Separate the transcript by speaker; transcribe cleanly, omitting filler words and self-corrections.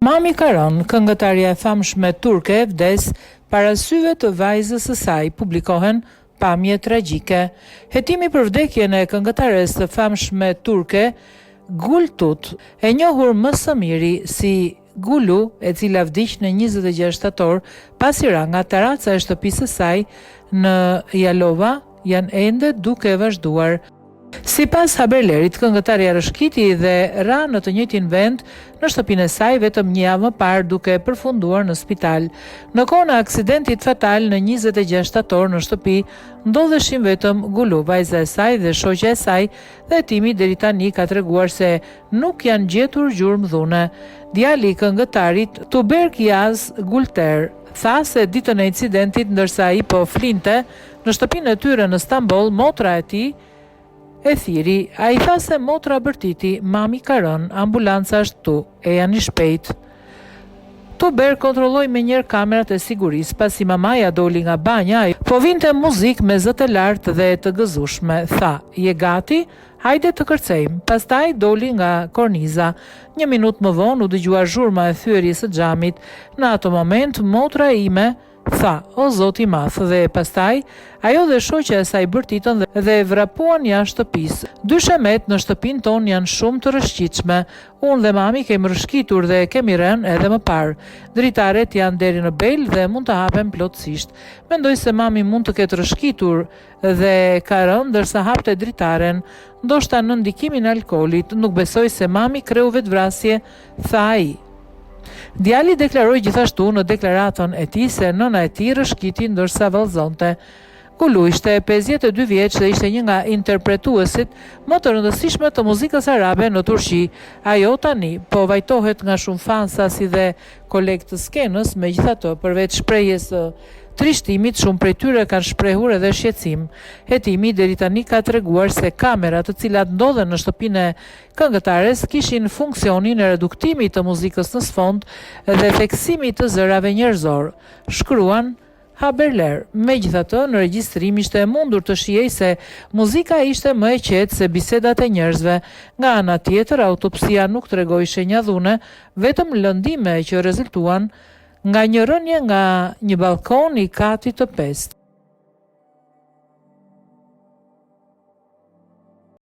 Speaker 1: Mami Karon, këngëtarja e famshme turke, vdes para syve të vajzës së saj, publikohen pamje tragjike. Hetimi për vdekjen e këngëtares të famshme turke, Gultut, e njohur më së miri si Gulu, e cila vdiq në 26 shtator, pasi ra nga teraca e shtëpisë së saj në Jalova, janë ende duke vazhduar. Sipas Haberlerit, këngëtarja rëshkiti dhe ra në të njëjtin vend në shtëpinë e saj vetëm një javë më parë, duke përfunduar në spital. Në kohën e aksidentit fatal në 26 shtator në shtëpi, ndodheshin vetëm Gulu, vajza e saj dhe shoqja e saj, dhe hetimi deri tani ka treguar se nuk janë gjetur gjurmë dhune. Djali i këngëtarit, Tuberk Yaz Gulter, tha se ditën e incidentit, ndërsa ai po flinte në shtëpinë e tyre në Stamboll, motra e tij e thiri. Ai tha se motra bërtiti, mami Karon, ambulanca është tu, e janë i shpejt. Tuber kontrolloi me njërë kamerat e sigurisë, pasi mamaja doli nga banja, po vinte muzikë me zë të lartë dhe të gëzueshme. Tha, je gati? Hajde të kërcejmë. Pastaj doli nga korniza. Një minutë më vonë u dëgjua zhurma e thyerjes së xhamit. Në atë moment motra ime tha, o Zoti i madh, dhe pastaj ajo dhe shoqja e saj bërtitën dhe vrapuan jashtë shtëpisë. Dy shemet në shtëpinë tonë janë shumë të rëshqitshme. Unë dhe mami kemi rëshqitur dhe kemi rënë edhe më parë. Dritaret janë deri në bel dhe mund të hapen plotësisht. Mendoj se mami mund të ketë rëshqitur dhe ka rënë ndërsa hapte dritaren, ndoshta në ndikimin e alkoolit. Nuk besoj se mami kreu vetvrasje, tha ai. Djali deklaroi gjithashtu në deklaratën e tij se nëna e tij rëshqiti ndërsa vallëzonte. Gulu ishte 52 vjeç dhe ishte një nga interpretuesit më të rëndësishme të muzikës arabe në Turqi. Ajo tani po vajtohet nga shumë fansa si dhe kolegë të skenës, megjithatë, përveç shprehjes së trishtimit, shumë prej tyre kanë shprehur edhe shqetësim. Hetimi deri tani ka treguar se kamerat të cilat ndodhen në shtëpinë e këngëtares kishin funksionin e reduktimit të muzikës në sfond dhe theksimit të zërave njerëzor, shkruan Haberler. Megjithatë, në regjistrim ishte e mundur të shihej se muzika ishte më e qetë se bisedat e njerëzve. Nga ana tjetër, autopsia nuk tregoi shenja dhune, vetëm lëndime që rezultuan nga një rënje nga një balkon i katit të 5.